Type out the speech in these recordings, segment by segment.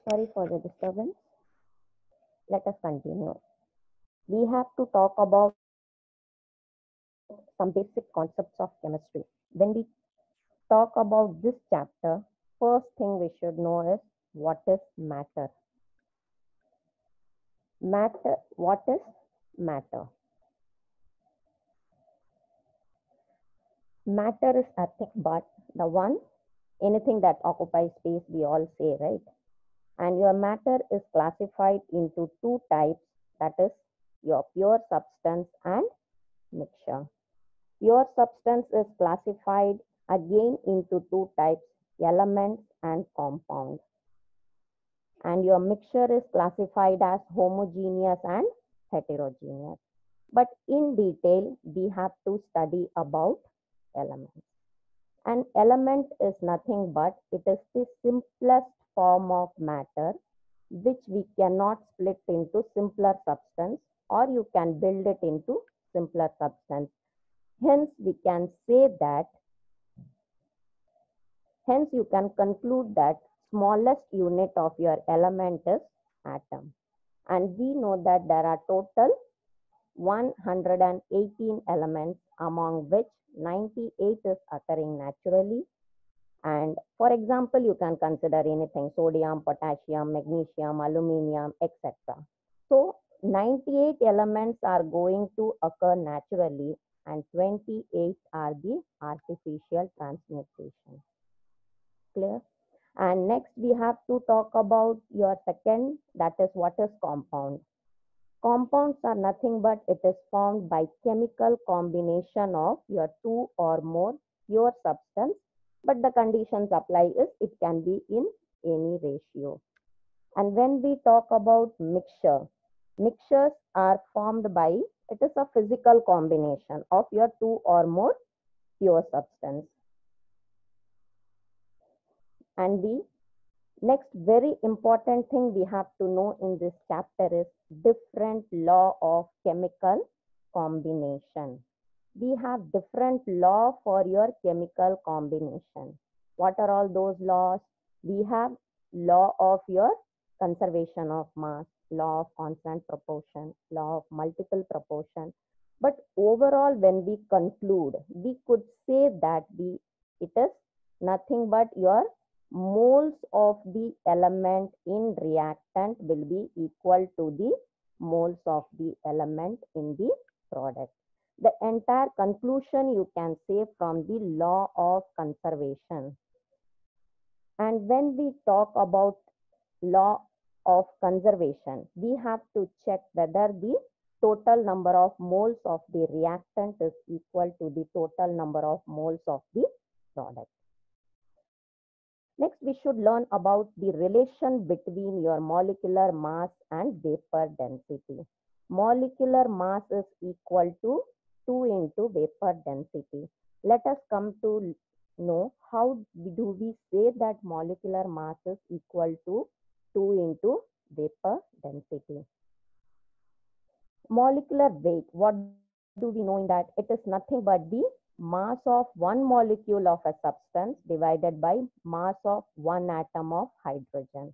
Sorry for the disturbance. Let us continue. We have to talk about some basic concepts of chemistry. When we talk about this chapter, first thing we should know is what is matter. What is matter? Matter is nothing but the one, anything that occupies space, we all say, right? And your matter is classified into two types, that is your pure substance and mixture. Pure substance is classified again into two types, elements and compounds. And your mixture is classified as homogeneous and heterogeneous. But in detail, we have to study about elements. An element is nothing but it is the simplest form of matter which we cannot split into simpler substance, or you can build it into simpler substance. Hence, we can say that, hence you can conclude that smallest unit of your element is atom. And we know that there are total 118 elements, among which 98 is occurring naturally. And for example, you can consider anything, sodium, potassium, magnesium, aluminium, etc. So 98 elements are going to occur naturally and 28 are the artificial transmutation. Clear? And next we have to talk about your second, that is what is compound. Compounds are nothing but it is formed by chemical combination of your two or more pure substance, but the conditions apply is it can be in any ratio. And when we talk about mixture, mixtures are formed by, it is a physical combination of your two or more pure substance. And the next very important thing we have to know in this chapter is different law of chemical combination. We have different law for your chemical combination. What are all those laws? We have law of your conservation of mass, law of constant proportion, law of multiple proportion. But overall, when we conclude, we could say that it is nothing but your moles of the element in reactant will be equal to the moles of the element in the product. The entire conclusion you can say from the law of conservation. And when we talk about law of conservation, we have to check whether the total number of moles of the reactant is equal to the total number of moles of the product. Next, we should learn about the relation between your molecular mass and vapor density. Molecular mass is equal to 2 into vapor density. Let us come to know how do we say that molecular mass is equal to 2 into vapor density. Molecular weight, what do we know in that? It is nothing but the mass of one molecule of a substance divided by mass of one atom of hydrogen.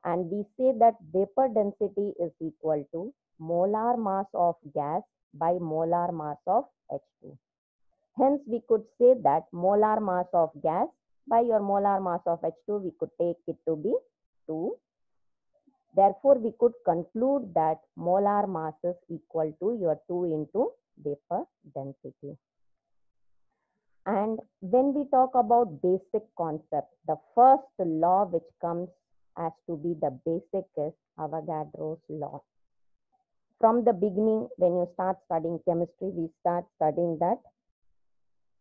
And we say that vapor density is equal to molar mass of gas by molar mass of H2. Hence, we could say that molar mass of gas by your molar mass of H2, we could take it to be 2. Therefore, we could conclude that molar mass is equal to your 2 into vapor density. And when we talk about basic concepts, the first law which comes as to be the basic is Avogadro's law. From the beginning, when you start studying chemistry, we start studying that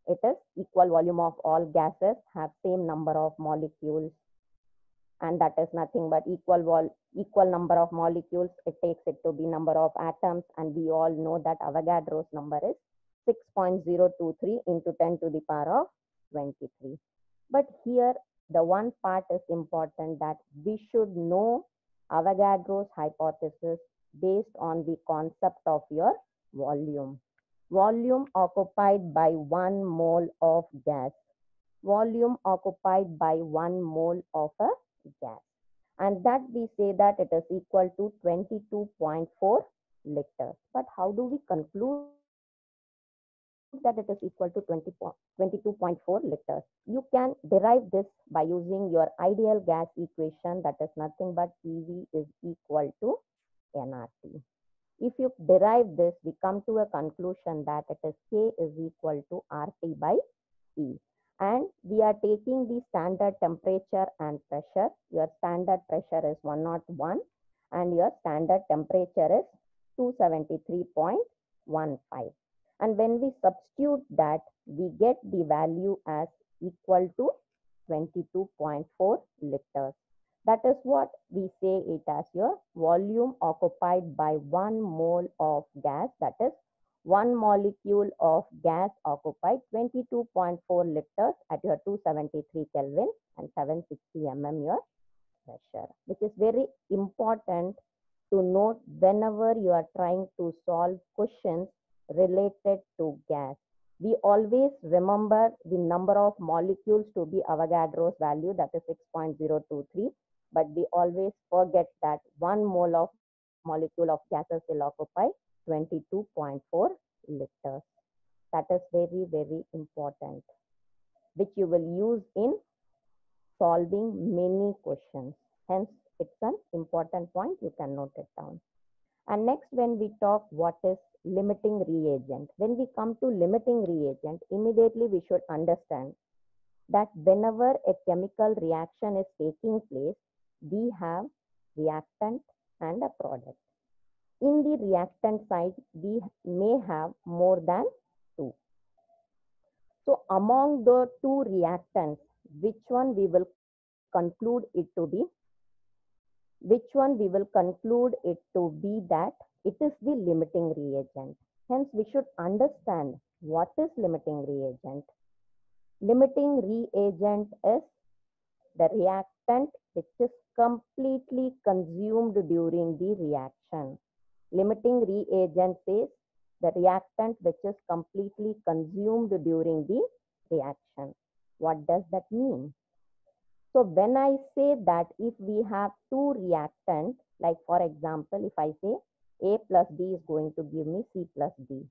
it is equal volume of all gases have same number of molecules, and that is nothing but equal number of molecules. It takes it to be number of atoms, and we all know that Avogadro's number is 6.023 into 10 to the power of 23. But here, the one part is important, that we should know Avogadro's hypothesis based on the concept of your volume. Volume occupied by 1 mole of gas. Volume occupied by 1 mole of a gas. and that we say that it is equal to 22.4 liters. But how do we conclude that it is equal to 22.4 liters? You can derive this by using your ideal gas equation, that is nothing but PV is equal to nRT. If you derive this, we come to a conclusion that it is K is equal to RT by E. And we are taking the standard temperature and pressure. Your standard pressure is 101 and your standard temperature is 273.15. And when we substitute that, we get the value as equal to 22.4 liters. That is what we say it as your volume occupied by 1 mole of gas, that is 1 molecule of gas occupied 22.4 liters at your 273 Kelvin and 760 mm your pressure, which is very important to note whenever you are trying to solve questions related to gas. We always remember the number of molecules to be Avogadro's value, that is 6.023, but we always forget that 1 mole of molecule of gases will occupy 22.4 liters. That is very, very important, which you will use in solving many questions. Hence, it's an important point. You can note it down. And next, when we talk what is limiting reagent. When we come to limiting reagent, immediately we should understand that whenever a chemical reaction is taking place, we have reactant and a product. In the reactant side, we may have more than two. So among the two reactants, which one we will conclude it to be? Which one we will conclude it to be that it is the limiting reagent. Hence, we should understand what is limiting reagent. Limiting reagent is the reactant which is completely consumed during the reaction. Limiting reagent says the reactant which is completely consumed during the reaction. What does that mean? So when I say that if we have two reactants, like for example, if I say A plus B is going to give me C plus D,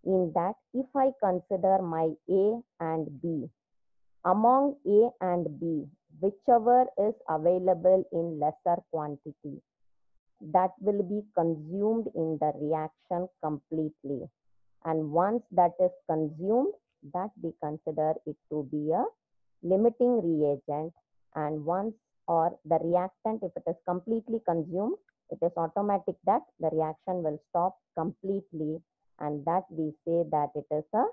in that if I consider my A and B, among A and B, whichever is available in lesser quantity, that will be consumed in the reaction completely. And once that is consumed, that we consider it to be a limiting reagent. And once or the reactant, if it is completely consumed, it is automatic that the reaction will stop completely, and that we say that it is a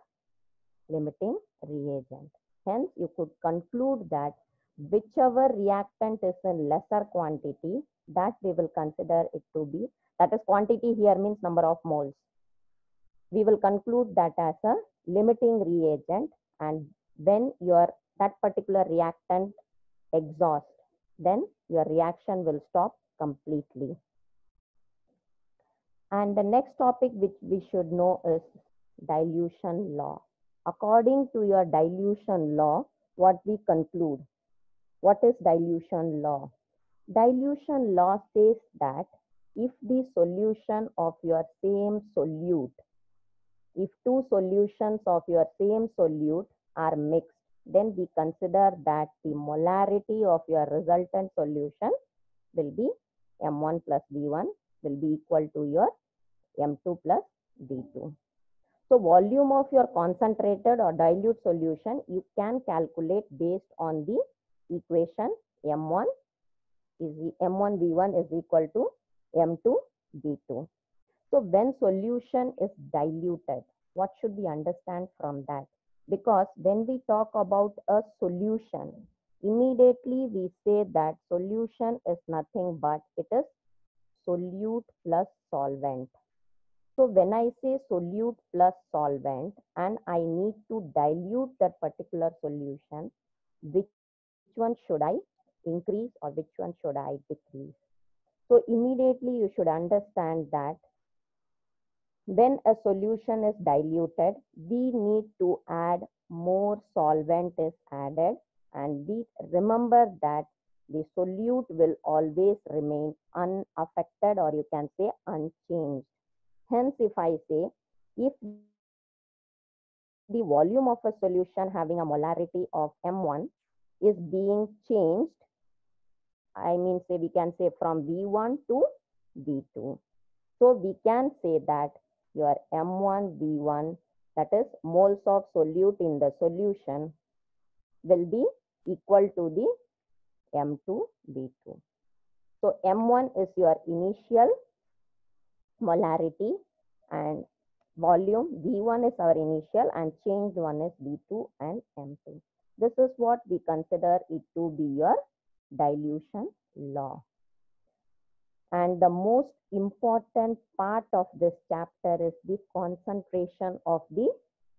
limiting reagent. Hence, you could conclude that whichever reactant is in lesser quantity, that we will consider it to be, that is quantity here means number of moles. We will conclude that as a limiting reagent, and when that particular reactant exhausts, then your reaction will stop completely. And the next topic which we should know is dilution law. According to your dilution law, what we conclude? What is dilution law? Dilution law says that if the solution of your same solute, if two solutions of your same solute are mixed, then we consider that the molarity of your resultant solution will be M1 plus B1 will be equal to your M2 plus B2. So volume of your concentrated or dilute solution, you can calculate based on the equation M1 B1 is equal to M2 B2. So when solution is diluted, what should we understand from that? Because when we talk about a solution, immediately we say that solution is nothing but it is solute plus solvent. So when I say solute plus solvent and I need to dilute that particular solution, which one should I increase or which one should I decrease? So immediately you should understand that when a solution is diluted, we need to add more solvent is added, and we remember that the solute will always remain unaffected, or you can say unchanged. Hence, if I say, if the volume of a solution having a molarity of M1 is being changed, I mean, say we can say from V1 to V2. So we can say that your M1 V1, that is moles of solute in the solution, will be equal to the M2 V2. So M1 is your initial molarity and volume. V1 is our initial and changed one is V2 and M2. This is what we consider it to be your dilution law. And the most important part of this chapter is the concentration of the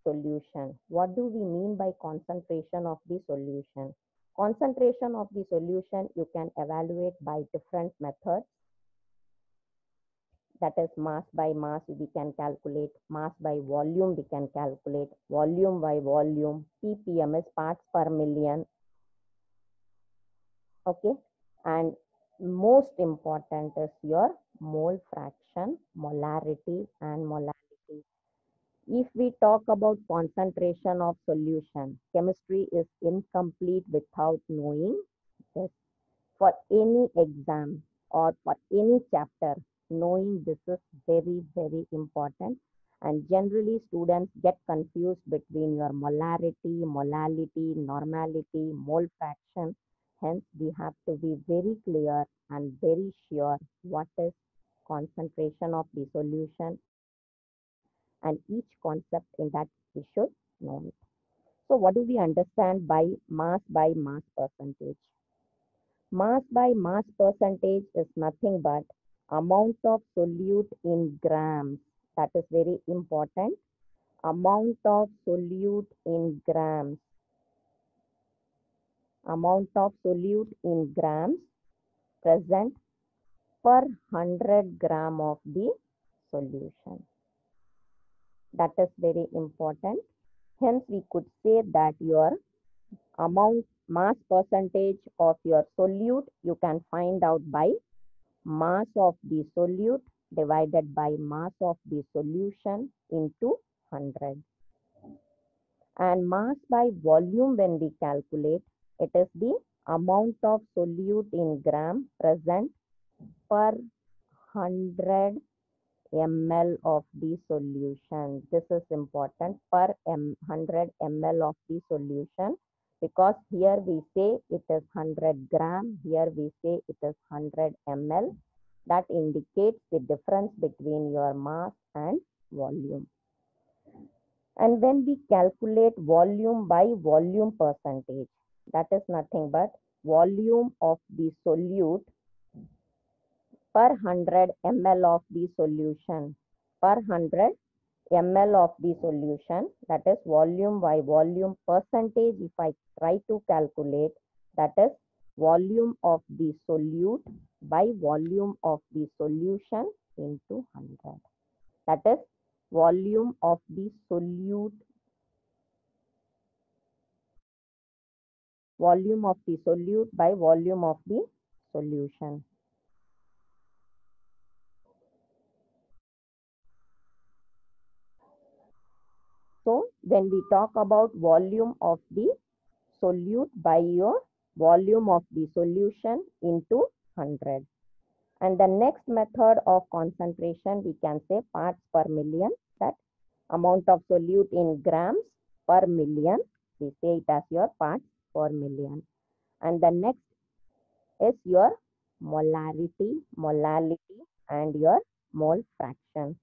solution. What do we mean by concentration of the solution? Concentration of the solution you can evaluate by different methods. That is mass by mass, we can calculate. Mass by volume, we can calculate. Volume by volume. ppm is parts per million. Okay. And most important is your mole fraction, molarity and molality. If we talk about concentration of solution, chemistry is incomplete without knowing this. For any exam or for any chapter, knowing this is very, very important. And generally students get confused between your molarity, molality, normality, mole fraction. Hence, we have to be very clear and very sure what is concentration of the solution, and each concept in that we should know it. So what do we understand by mass percentage? Mass by mass percentage is nothing but amount of solute in grams. That is very important. Amount of solute in grams. Amount of solute in grams present per 100 gram of the solution. That is very important. Hence, we could say that your amount mass percentage of your solute you can find out by mass of the solute divided by mass of the solution into 100. And mass by volume, when we calculate, it is the amount of solute in gram present per 100 ml of the solution. This is important, per 100 ml of the solution, because here we say it is 100 gram, here we say it is 100 ml. That indicates the difference between your mass and volume. And when we calculate volume by volume percentage, that is nothing but volume of the solute per 100 ml of the solution. Per 100 ml of the solution, that is volume by volume percentage. If I try to calculate, that is volume of the solute by volume of the solution into 100. That is volume of the solute, volume of the solute by volume of the solution. So when we talk about volume of the solute by your volume of the solution into 100. And the next method of concentration, we can say parts per million, that amount of solute in grams per million, we say it as your parts per million. And the next is your molarity, molality, and your mole fraction.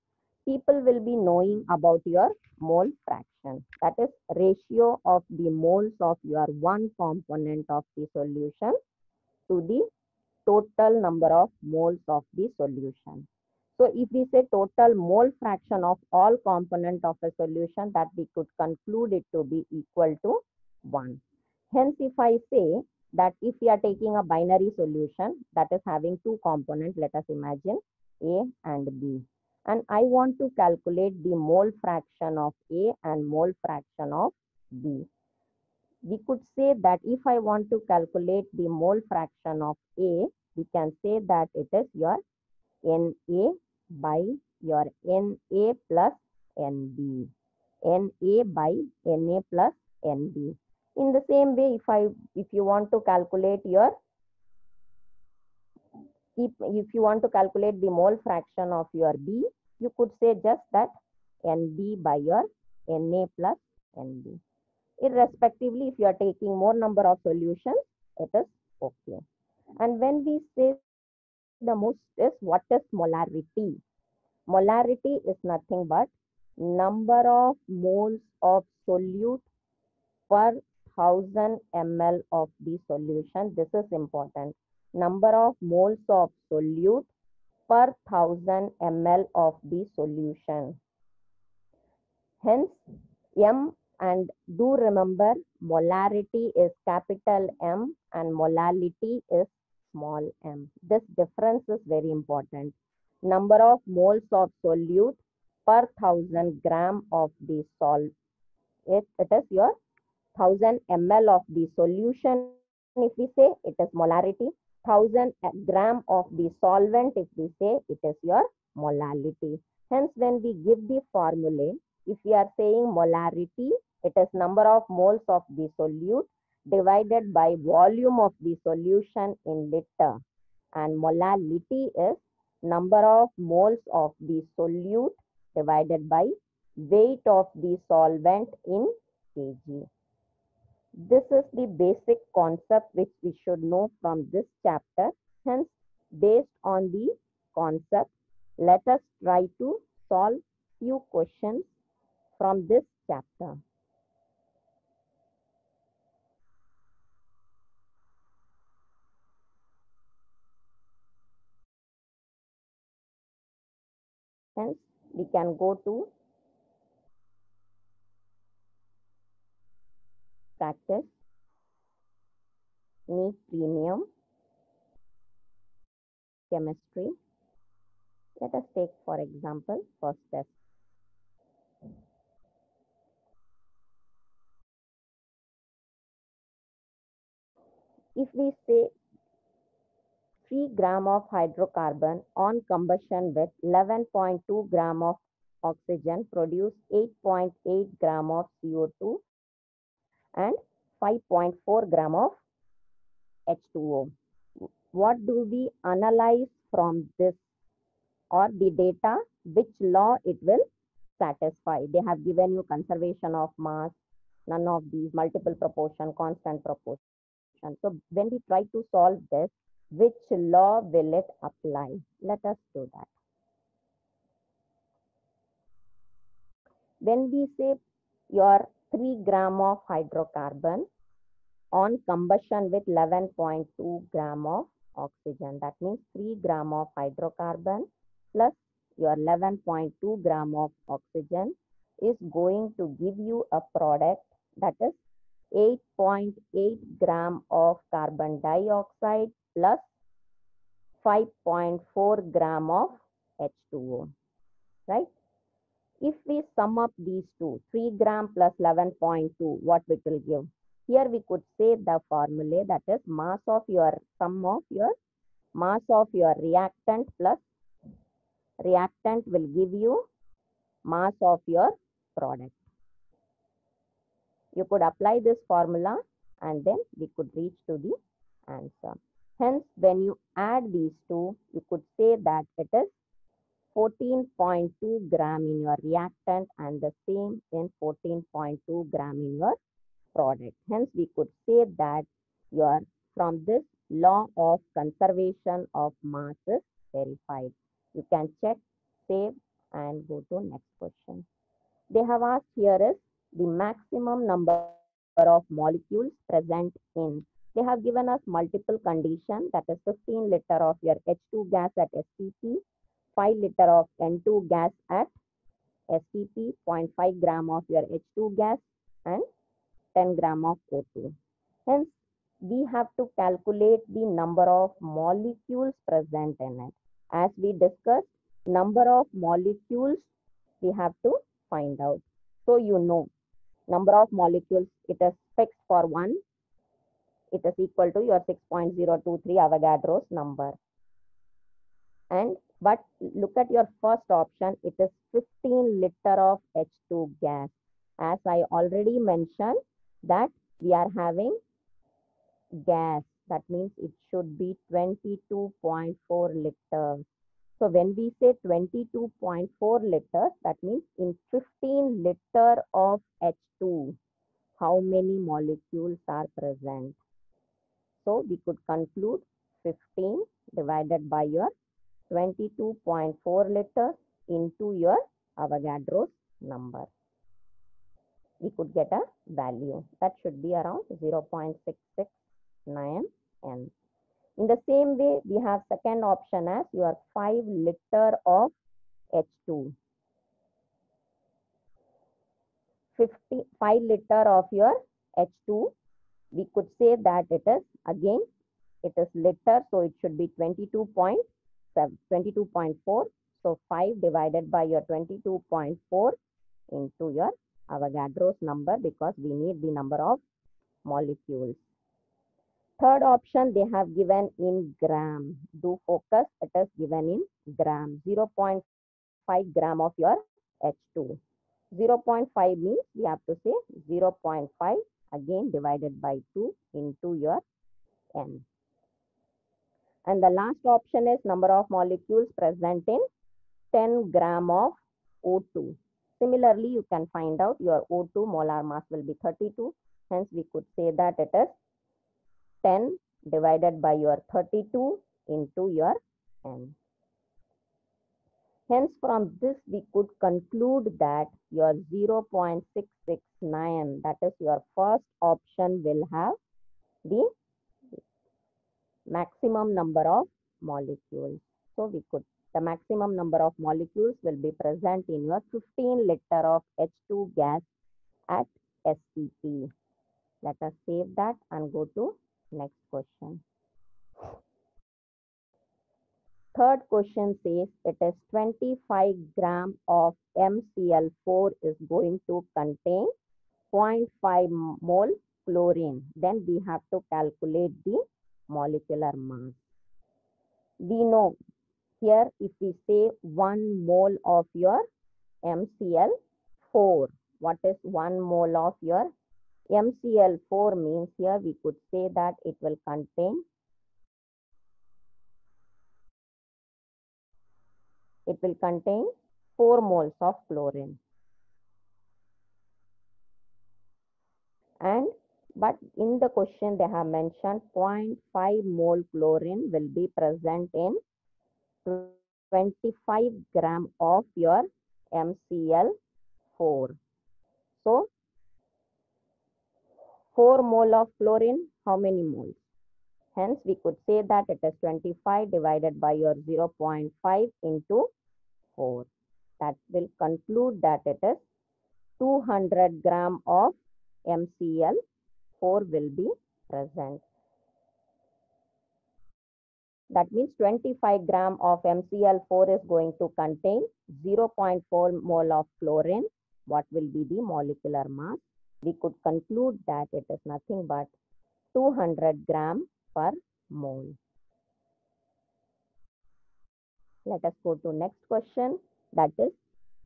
People will be knowing about your mole fraction. That is ratio of the moles of your one component of the solution to the total number of moles of the solution. So if we say total mole fraction of all component of a solution, that we could conclude it to be equal to 1. Hence, if I say that if we are taking a binary solution that is having two components, let us imagine A and B. And I want to calculate the mole fraction of A and mole fraction of B. we could say that if I want to calculate the mole fraction of A, we can say that it is your Na by your Na plus Nb. Na by Na plus Nb. In the same way, if you want to calculate your if you want to calculate the mole fraction of your B, you could say just that Nb by your Na plus Nb. Irrespectively, if you are taking more number of solutions, it is okay. And when we say the most is, what is molarity? Molarity is nothing but number of moles of solute per 1000 ml of the solution. This is important. Number of moles of solute per 1000 ml of the solution. Hence, M, and do remember molarity is capital M and molality is small m. This difference is very important. Number of moles of solute per 1000 gram of the salt. It is your 1000 ml of the solution. If we say it is molarity, 1000 gram of the solvent, if we say it is your molality. Hence, when we give the formulae, if we are saying molarity, it is number of moles of the solute divided by volume of the solution in liter. And molality is number of moles of the solute divided by weight of the solvent in kg. This is the basic concept which we should know from this chapter. Hence, based on the concept, let us try to solve few questions from this chapter. Hence, we can go to practice, NEET Premium, Chemistry. Let us take, for example, first test. If we say 3 gram of hydrocarbon on combustion with 11.2 gram of oxygen produce 8.8 gram of CO2 and 5.4 gram of H2O. What do we analyze from this or the data? Which law it will satisfy? They have given you conservation of mass, none of these, multiple proportion, constant proportion. So when we try to solve this, which law will it apply? Let us do that. When we say your 3 gram of hydrocarbon on combustion with 11.2 gram of oxygen, that means 3 gram of hydrocarbon plus your 11.2 gram of oxygen is going to give you a product that is 8.8 gram of carbon dioxide plus 5.4 gram of H2O, right? If we sum up these two, 3 gram plus 11.2, what it will give? Here we could say the formula, that is mass of your sum of your mass of your reactant plus reactant will give you mass of your product. You could apply this formula and then we could reach to the answer. Hence, when you add these two, you could say that it is 14.2 gram in your reactant and the same in 14.2 gram in your product. Hence, we could say that your from this law of conservation of mass is verified. You can check, save, and go to next question. They have asked here is the maximum number of molecules present in. They have given us multiple conditions, that is 15 liter of your H2 gas at STP, 5 liter of N2 gas at STP, 0.5 gram of your H2 gas and 10 gram of O2. Hence, we have to calculate the number of molecules present in it. As we discussed, number of molecules we have to find out. So you know, number of molecules, it is fixed for 1, it is equal to your 6.023 Avogadro's number. And but look at your first option, it is 15 liter of H2 gas. As I already mentioned that we are having gas, that means it should be 22.4 liters. So when we say 22.4 liters, that means in 15 liter of H2, how many molecules are present? So we could conclude 15 divided by your 22.4 liters into your Avogadro's number. We could get a value that should be around 0.669 N. In the same way, we have second option as your 5 liter of H2. 5 liter of your H2, we could say that it is again, it is liter, so it should be 22.4. So 5 divided by your 22.4 into your Avogadro's number, because we need the number of molecules. Third option they have given in gram. Do focus, it is given in gram. 0.5 gram of your H2. 0.5 means we have to say 0.5 again divided by 2 into your N. And the last option is number of molecules present in 10 gram of O2. Similarly, you can find out your O2 molar mass will be 32. Hence, we could say that it is 10 divided by your 32 into your N. Hence, from this, we could conclude that your 0.669, that is your first option, will have the maximum number of molecules. So, the maximum number of molecules will be present in your 15 liter of H2 gas at STP. Let us save that and go to next question. Third question says it is 25 gram of MCl4 is going to contain 0.5 mole chlorine. Then we have to calculate the molecular mass. We know here if we say 1 mole of your MCl4, what is 1 mole of your MCl4 means here we could say that it will contain 4 moles of chlorine. But in the question they have mentioned 0.5 mole chlorine will be present in 25 gram of your MCl4. So 4 mole of chlorine, how many moles? Hence we could say that it is 25 divided by your 0.5 into 4. That will conclude that it is 200 gram of MCl4 will be present. That means 25 gram of MCl4 is going to contain 0.4 mole of chlorine. What will be the molecular mass? We could conclude that it is nothing but 200 gram per mole. Let us go to next question. That is,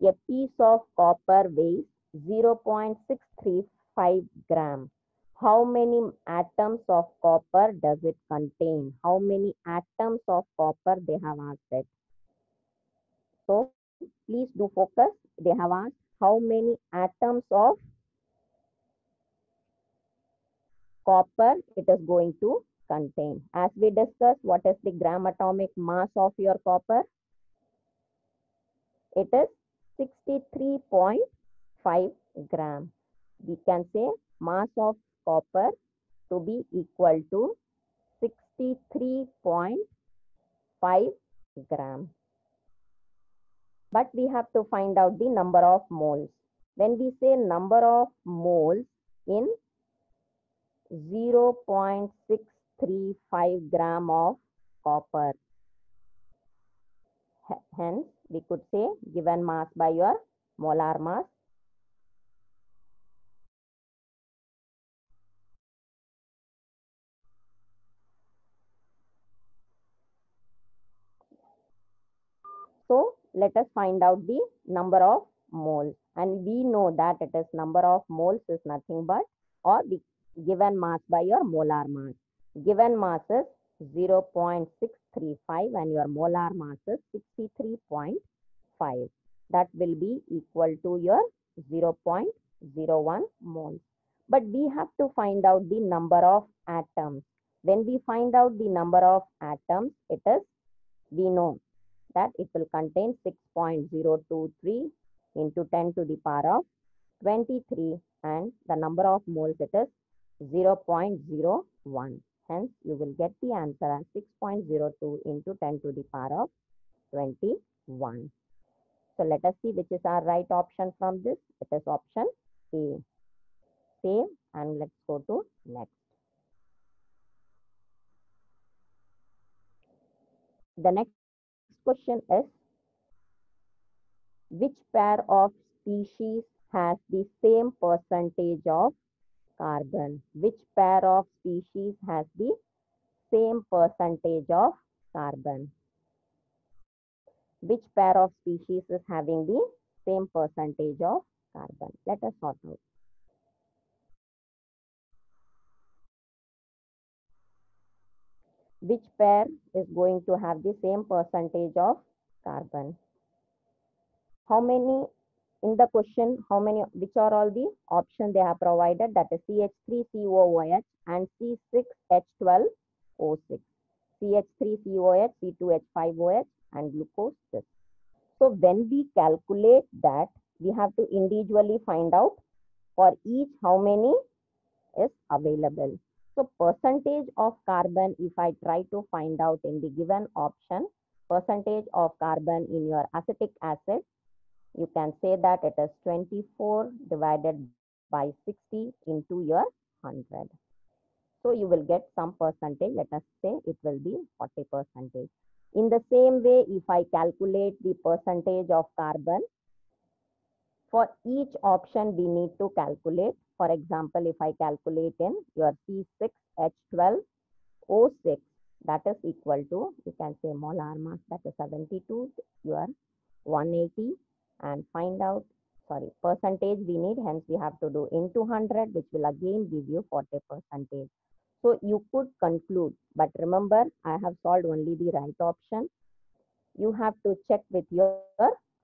a piece of copper weighs 0.635 gram. How many atoms of copper does it contain? How many atoms of copper they have asked it. So, please do focus. They have asked how many atoms of copper it is going to contain. As we discussed, what is the gram atomic mass of your copper? It is 63.5 gram. We can say mass of copper to be equal to 63.5 gram. But we have to find out the number of moles. When we say number of moles in 0.635 gram of copper, hence we could say given mass by your molar mass So let us find out the number of moles. And we know that it is number of moles is nothing but or the given mass by your molar mass. Given mass is 0.635 and your molar mass is 63.5. That will be equal to your 0.01 moles. But we have to find out the number of atoms. When we find out the number of atoms, it is, we know that it will contain 6.023 into 10 to the power of 23 and the number of moles it is 0.01. Hence, you will get the answer as 6.02 into 10 to the power of 21. So let us see which is our right option from this. It is option A. Save and let's go to next. The next question is, which pair of species has the same percentage of carbon? Which pair of species has the same percentage of carbon? Which pair of species is having the same percentage of carbon? Let us sort out. Which pair is going to have the same percentage of carbon? How many in the question, how many, which are all the options they have provided? That is CH3COOH and C6H12O6. CH3COH, C2H5OH and glucose 6. So when we calculate that, we have to individually find out for each how many is available. So percentage of carbon, if I try to find out in the given option, percentage of carbon in your acetic acid, you can say that it is 24 divided by 60 into your 100. So you will get some percentage. Let us say it will be 40%. In the same way, if I calculate the percentage of carbon, for each option we need to calculate. For example, if I calculate in your C6H12O6, that is equal to, you can say molar mass, that is 72, your 180, and find out, sorry, percentage we need, hence we have to do into 100, which will again give you 40%. So you could conclude, but remember, I have solved only the right option. You have to check with your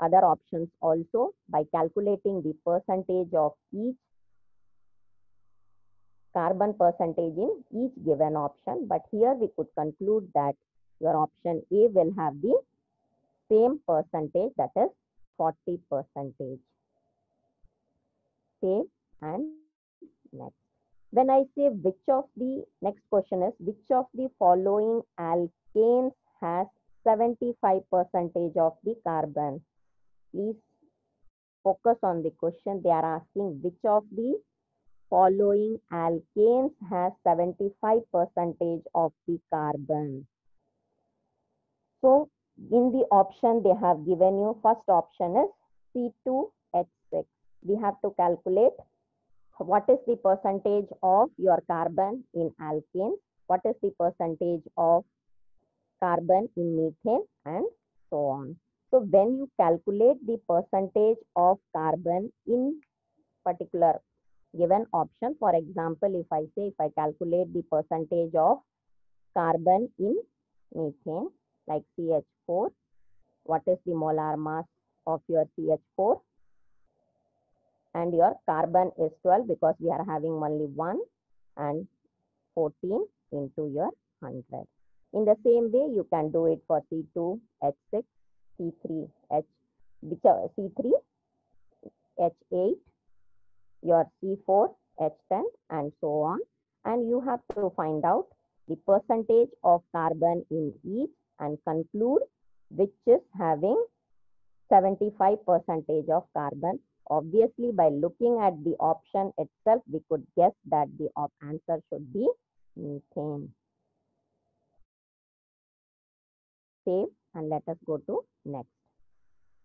other options also by calculating the percentage of each carbon percentage in each given option. But here we could conclude that your option A will have the same percentage, that is 40%. Save and next. When I say which of the, next question is, which of the following alkanes has 75% of the carbon? Please focus on the question. They are asking which of the following alkanes has 75% of the carbon. So in the option they have given you, first option is C2H6. We have to calculate what is the percentage of your carbon in alkane, what is the percentage of carbon in methane, and so on. So when you calculate the percentage of carbon in particular given option, for example, if I say, if I calculate the percentage of carbon in methane, like CH4, what is the molar mass of your CH4? And your carbon is 12 because we are having only 1 and 14 into your 100. In the same way, you can do it for C2H6, C3H, C3H8, your C4H10 and so on. And you have to find out the percentage of carbon in each and conclude which is having 75% of carbon. Obviously, by looking at the option itself, we could guess that the answer should be methane. Save and let us go to next.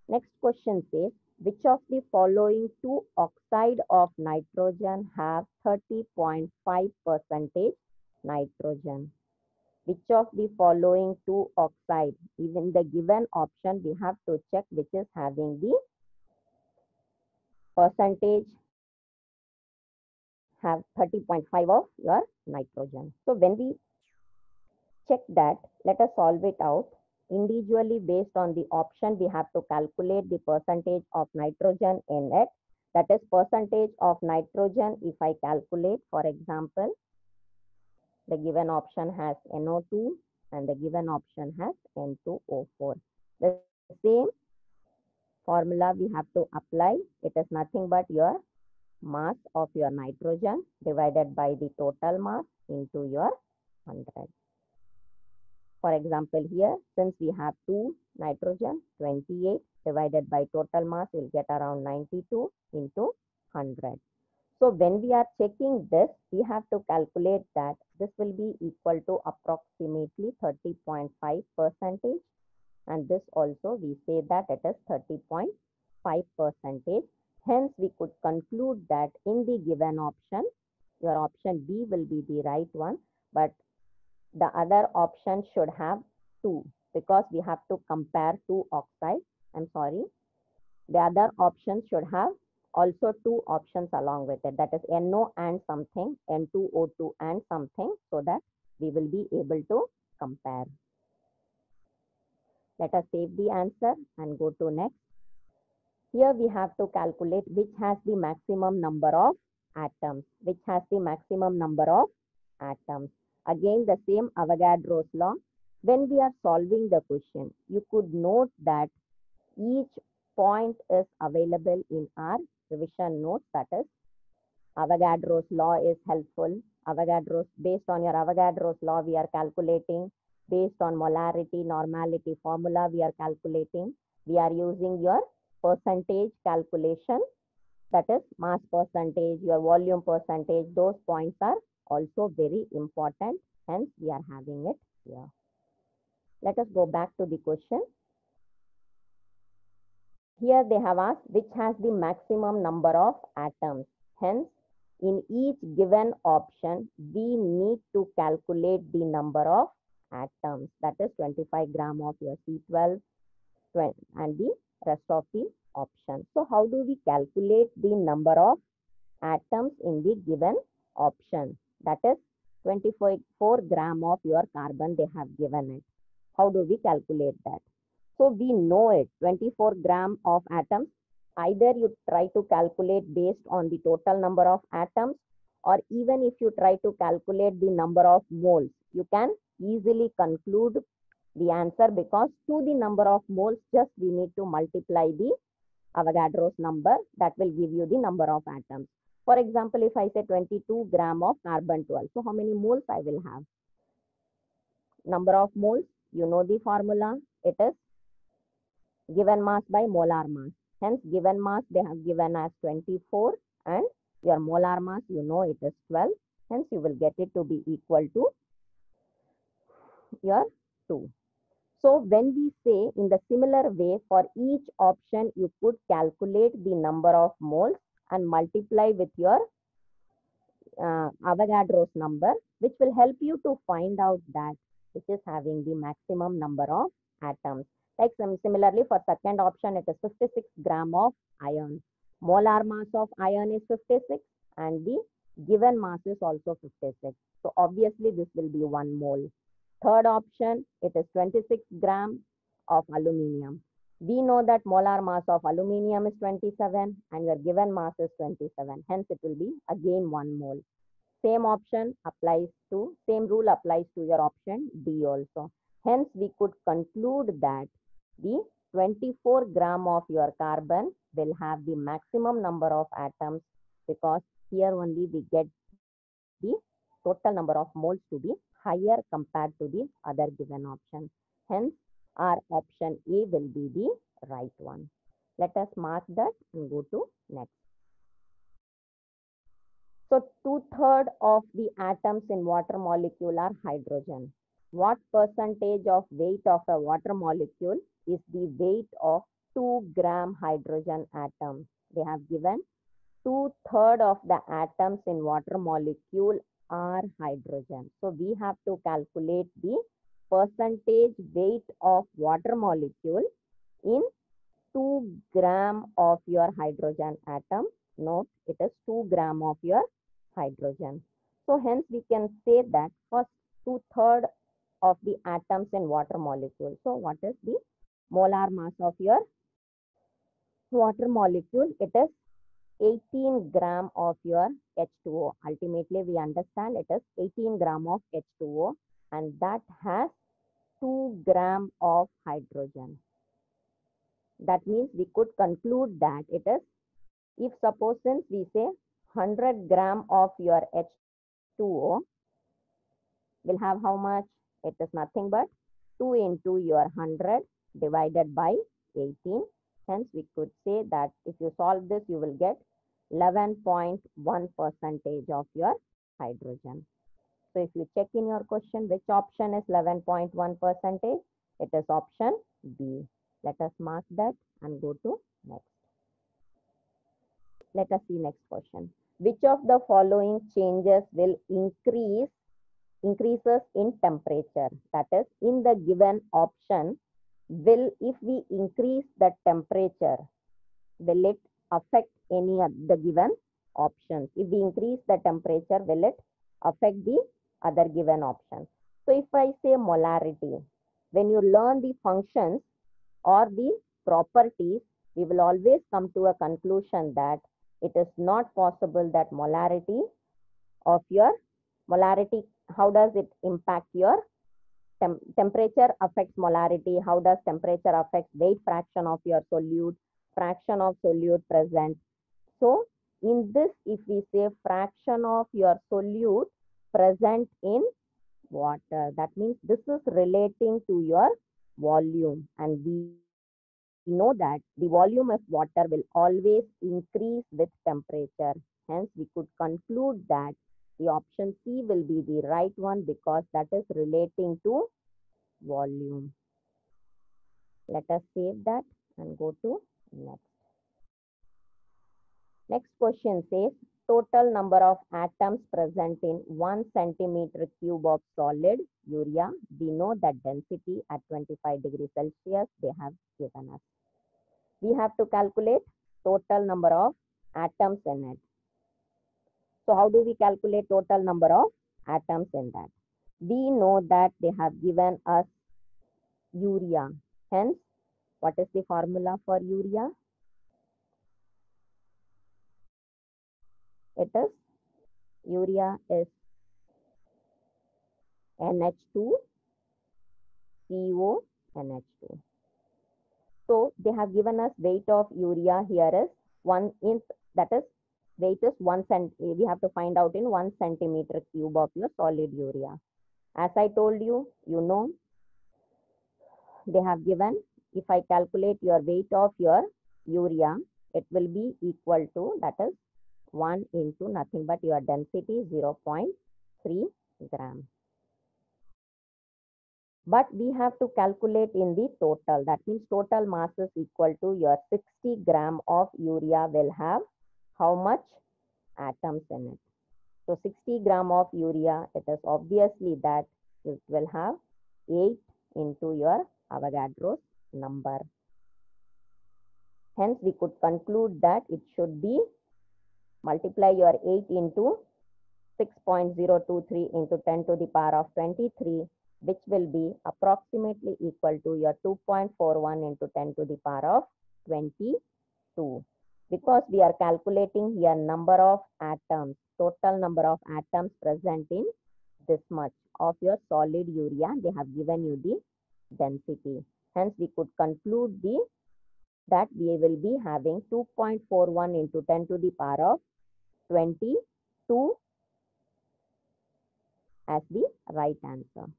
Next question says, which of the following two oxide of nitrogen have 30.5% nitrogen? Which of the following two oxide? Even the given option, we have to check which is having the percentage have 30.5 of your nitrogen. So when we check that, let us solve it out. Individually, based on the option, we have to calculate the percentage of nitrogen in it. That is percentage of nitrogen. If I calculate, for example, the given option has NO2 and the given option has N2O4. The same formula we have to apply. It is nothing but your mass of your nitrogen divided by the total mass into your 100. For example, here, since we have 2 nitrogen, 28 divided by total mass, will get around 92 into 100. So when we are checking this, we have to calculate that this will be equal to approximately 30.5 percentage. And this also we say that it is 30.5 percentage. Hence, we could conclude that in the given option, your option B will be the right one, but the other option should have 2 because we have to compare 2 oxides. I'm sorry. The other option should have also 2 options along with it. That is NO and something, N2O2 and something, so that we will be able to compare. Let us save the answer and go to next. Here we have to calculate which has the maximum number of atoms. Which has the maximum number of atoms. Again, the same Avogadro's law. When we are solving the question, you could note that each point is available in our revision notes. That is, Avogadro's law is helpful. Based on your Avogadro's law, we are calculating. Based on molarity, normality formula, we are calculating. We are using your percentage calculation. That is mass percentage, your volume percentage. Those points are also very important. Hence, we are having it here. Let us go back to the question. Here they have asked which has the maximum number of atoms. Hence, in each given option, we need to calculate the number of atoms. That is 25 gram of your C12 and the rest of the options. So, how do we calculate the number of atoms in the given option? That is 24 gram of your carbon they have given it. How do we calculate that? So we know it, 24 gram of atoms. Either you try to calculate based on the total number of atoms, or even if you try to calculate the number of moles, you can easily conclude the answer, because to the number of moles, just we need to multiply the Avogadro's number. That will give you the number of atoms. For example, if I say 22 gram of carbon 12, so how many moles I will have? Number of moles, you know the formula. It is given mass by molar mass. Hence, given mass they have given as 24 and your molar mass, you know it is 12. Hence, you will get it to be equal to your 2. So, when we say in the similar way, for each option, you could calculate the number of moles and multiply with your Avogadro's number, which will help you to find out that which is having the maximum number of atoms. Like similarly, for second option, it is 56 gram of iron. Molar mass of iron is 56 and the given mass is also 56. So obviously this will be 1 mole. Third option, it is 26 gram of aluminium. We know that molar mass of aluminium is 27 and your given mass is 27. Hence it will be again 1 mole. Same option applies to, same rule applies to your option D also. Hence we could conclude that the 24 gram of your carbon will have the maximum number of atoms, because here only we get the total number of moles to be higher compared to the other given option. Hence, our option A will be the right one. Let us mark that and go to next. So, 2/3 of the atoms in water molecule are hydrogen. What percentage of weight of a water molecule is the weight of 2 gram hydrogen atom? They have given 2/3 of the atoms in water molecule are hydrogen. So we have to calculate the percentage weight of water molecule in 2 gram of your hydrogen atom. Note, it is 2 gram of your hydrogen. So hence we can say that first 2/3 of the atoms in water molecule. So what is the molar mass of your water molecule? It is 18 gram of your H2O. Ultimately, we understand it is 18 gram of H2O, and that has 2 gram of hydrogen. That means we could conclude that it is, if suppose since we say 100 gram of your H2O will have how much? It is nothing but 2 into your 100 divided by 18. Hence, we could say that if you solve this, you will get 11.1 percentage of your hydrogen. So if you check in your question, which option is 11.1 percentage? It is option B. Let us mark that and go to next. Let us see next question. Which of the following changes will increases in temperature? That is, in the given option, if we increase the temperature, will it affect any of the given options? If we increase the temperature, will it affect the other given options? So if I say molarity, when you learn the functions or the properties, we will always come to a conclusion that it is not possible that molarity, how does it impact your temperature affects molarity? How does temperature affect weight fraction of your solute, fraction of solute present? So in this, if we say fraction of your solute present in water, that means this is relating to your volume, and we know that the volume of water will always increase with temperature. Hence, we could conclude that the option C will be the right one because that is relating to volume. Let us save that and go to next. Next question says, total number of atoms present in 1 centimeter cube of solid urea. We know that density at 25 degrees Celsius they have given us. We have to calculate total number of atoms in it. So how do we calculate total number of atoms in that? We know that they have given us urea. Hence, what is the formula for urea? It is, urea is NH2 CO NH2. So they have given us weight of urea here is 1 in, that is weight is 1 cent. We have to find out in 1 centimeter cube of your solid urea. As I told you, you know, they have given, if I calculate your weight of your urea, it will be equal to, that is 1 into nothing but your density 0.3 gram. But we have to calculate in the total. That means total mass is equal to your 60 gram of urea will have how much atoms in it. So 60 gram of urea, it is obviously that it will have 8 into your Avogadro's number. Hence, we could conclude that it should be, multiply your 8 into 6.023 into 10 to the power of 23, which will be approximately equal to your 2.41 into 10 to the power of 22. Because we are calculating here number of atoms, total number of atoms present in this much of your solid urea, they have given you the density. Hence, we could conclude that we will be having 2.41 into 10 to the power of 22 as the right answer.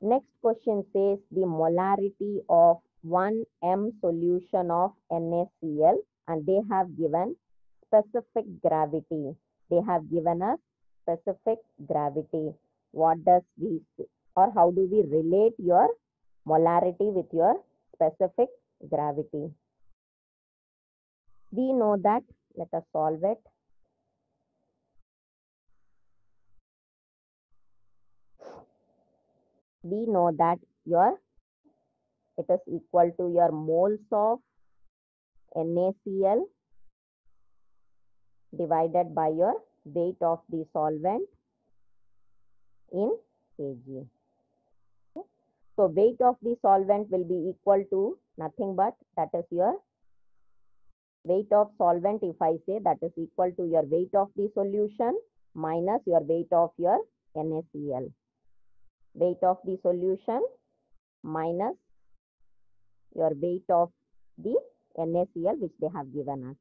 Next question says the molarity of 1 m solution of NaCl, and they have given specific gravity. They have given us specific gravity. What does we, or how do we relate your molarity with your specific gravity? We know that, let us solve it. we know that it is equal to your moles of NaCl divided by your weight of the solvent in kg. So weight of the solvent will be equal to nothing but that is your weight of solvent. If I say that is equal to your weight of the solution minus your weight of your NaCl. Weight of the solution minus your weight of the NaCl which they have given us.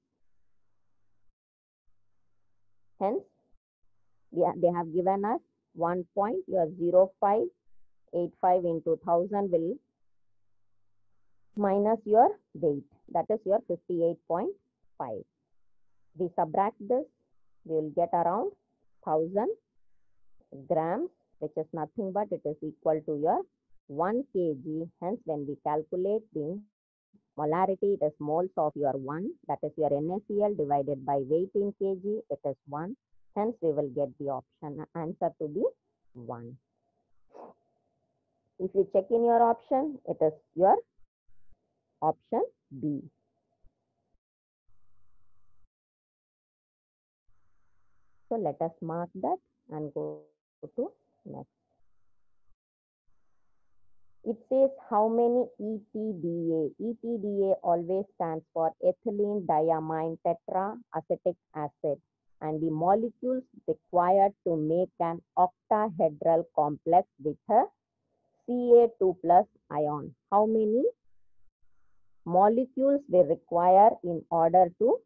Hence, they have given us 1.0585 into 1000 will minus your weight, that is your 58.5. We subtract this, we will get around 1000 grams, which is nothing but it is equal to your 1 kg. Hence, when we calculate the molarity, it is moles of your 1, that is your NaCl divided by weight in kg, it is 1. Hence, we will get the answer to be 1. If you check in your option, it is your option B. So let us mark that and go to next. It says how many ETDA. ETDA always stands for ethylene diamine tetraacetic acid, and the molecules required to make an octahedral complex with a Ca2 plus ion. How many molecules we require in order to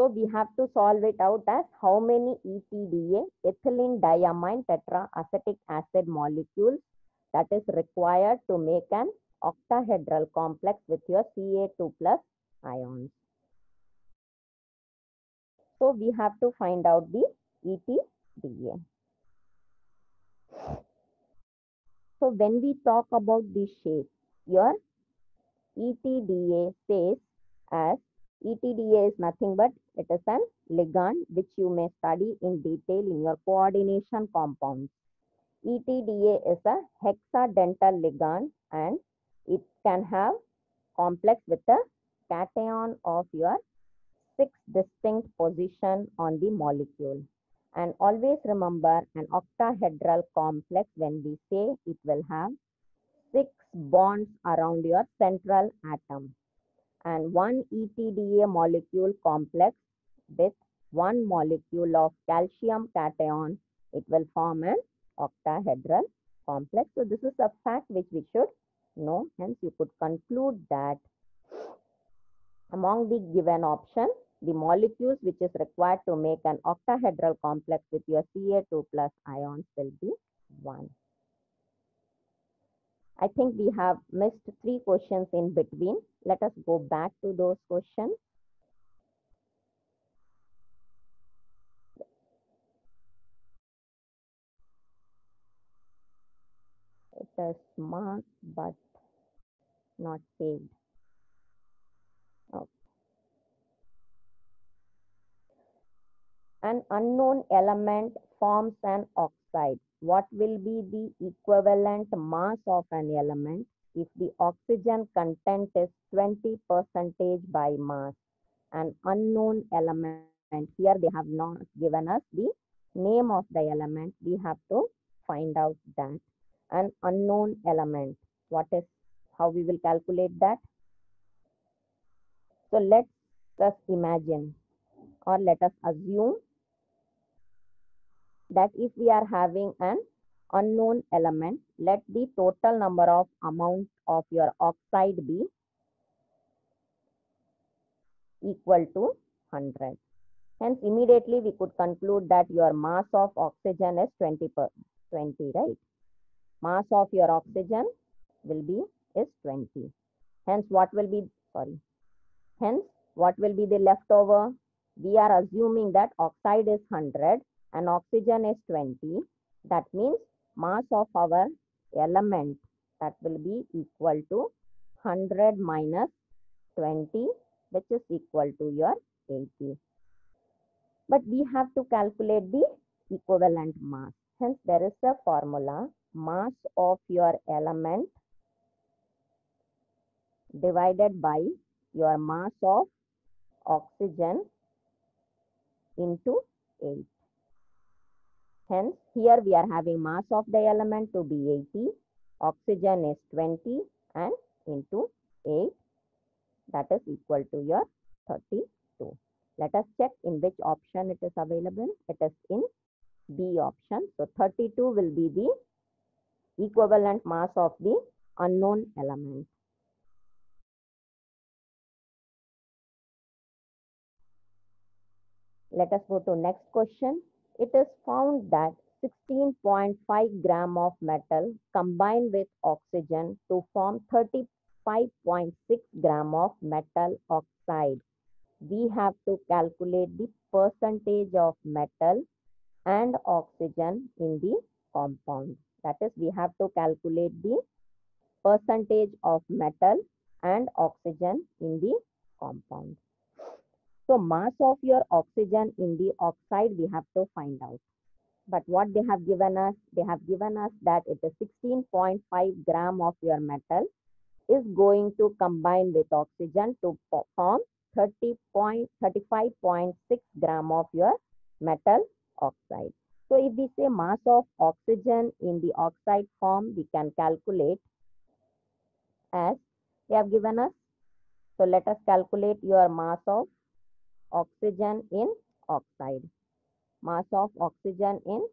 So we have to solve it out as how many ETDA, ethylene diamine tetraacetic acid molecules that is required to make an octahedral complex with your Ca2 plus ions. So we have to find out the ETDA. So when we talk about the shape, your ETDA says as ETDA is nothing but it is an ligand which you may study in detail in your coordination compounds. ETDA is a hexadental ligand and it can have complex with a cation of your 6 distinct position on the molecule. And always remember an octahedral complex, when we say it will have 6 bonds around your central atom, and one ETDA molecule complex with one molecule of calcium cation, it will form an octahedral complex. So this is a fact which we should know. Hence, you could conclude that among the given option, the molecules which is required to make an octahedral complex with your Ca2 plus ions will be 1. I think we have missed 3 questions in between. Let us go back to those questions. It is marked but not saved. Okay. An unknown element forms an oxide. What will be the equivalent mass of an element if the oxygen content is 20% by mass? An unknown element. Here they have not given us the name of the element. We have to find out that. An unknown element. How we will calculate that? So let us imagine or let us assume that if we are having an unknown element, let the total number of amount of your oxide be equal to 100. Hence, immediately we could conclude that your mass of oxygen is 20, right? Mass of your oxygen will be is 20. Hence, what will be the leftover? We are assuming that oxide is 100. and oxygen is 20. That means mass of our element, that will be equal to 100 minus 20, which is equal to your 80. But we have to calculate the equivalent mass. Hence, there is a formula: mass of your element divided by your mass of oxygen into 8. Hence, here we are having mass of the element to be 80, oxygen is 20, and into 8, that is equal to your 32. Let us check in which option it is available. It is in B option. So 32 will be the equivalent mass of the unknown element. Let us go to next question. It is found that 16.5 gram of metal combined with oxygen to form 35.6 gram of metal oxide. We have to calculate the percentage of metal and oxygen in the compound. That is, we have to calculate the percentage of metal and oxygen in the compound. So mass of your oxygen in the oxide we have to find out. But what they have given us, they have given us that it is 16.5 gram of your metal is going to combine with oxygen to form 35.6 gram of your metal oxide. So if we say mass of oxygen in the oxide form, we can calculate as they have given us. So let us calculate your mass of oxygen in oxide. Mass of oxygen in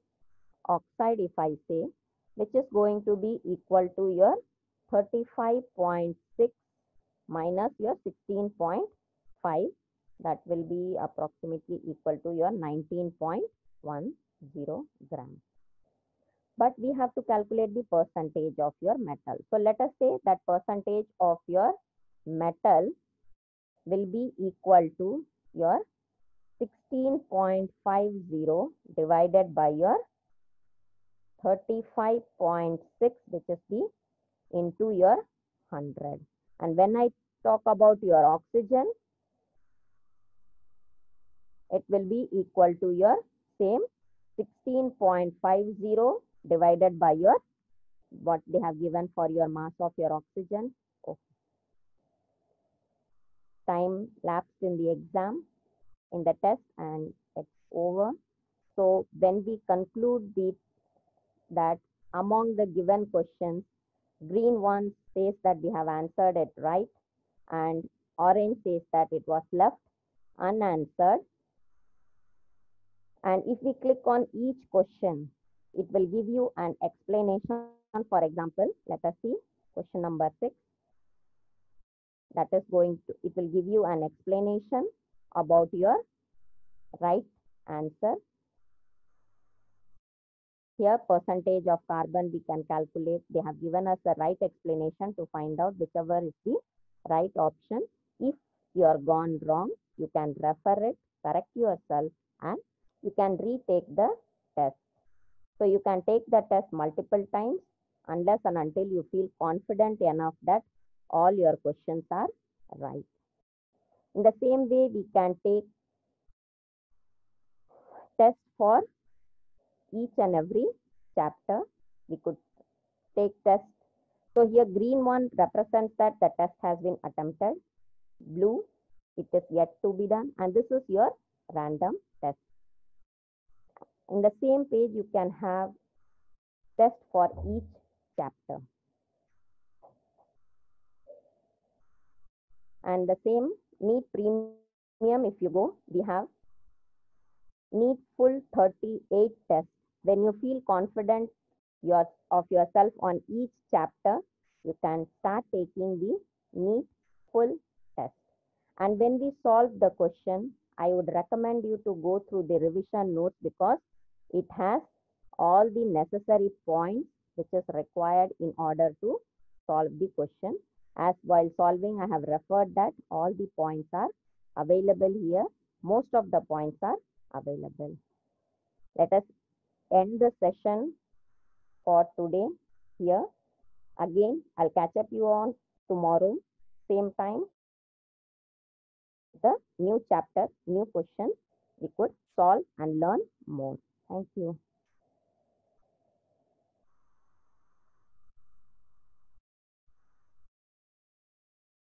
oxide, if I say, which is going to be equal to your 35.6 minus your 16.5, that will be approximately equal to your 19.10 gram. But we have to calculate the percentage of your metal. So let us say that percentage of your metal will be equal to your 16.50 divided by your 35.6, which is the into your 100. And when I talk about your oxygen, it will be equal to your same 16.50 divided by your what they have given for your mass of your oxygen. Okay. Time lapsed in the exam, in the test, and it's over. So when we conclude that among the given questions, green one says that we have answered it right, and orange says that it was left unanswered. And if we click on each question, it will give you an explanation. For example, let us see question number 6. That is it will give you an explanation about your right answer. Here, percentage of carbon we can calculate. They have given us the right explanation to find out whichever is the right option. If you are gone wrong, you can refer it, correct yourself, and you can retake the test. So you can take the test multiple times unless and until you feel confident enough that all your questions are right. In the same way, we can take tests for each and every chapter. We could take tests. So here green one represents that the test has been attempted. Blue, it is yet to be done. And this is your random test. In the same page, you can have test for each chapter. And the same NEET premium, if you go, we have NEET full 38 tests. When you feel confident of yourself on each chapter, you can start taking the NEET full test. And when we solve the question, I would recommend you to go through the revision notes because it has all the necessary points which is required in order to solve the question. As while solving, I have referred that all the points are available here. Most of the points are available. Let us end the session for today here. Again, I'll catch up you on tomorrow, same time, the new chapter, new question we could solve and learn more. Thank you.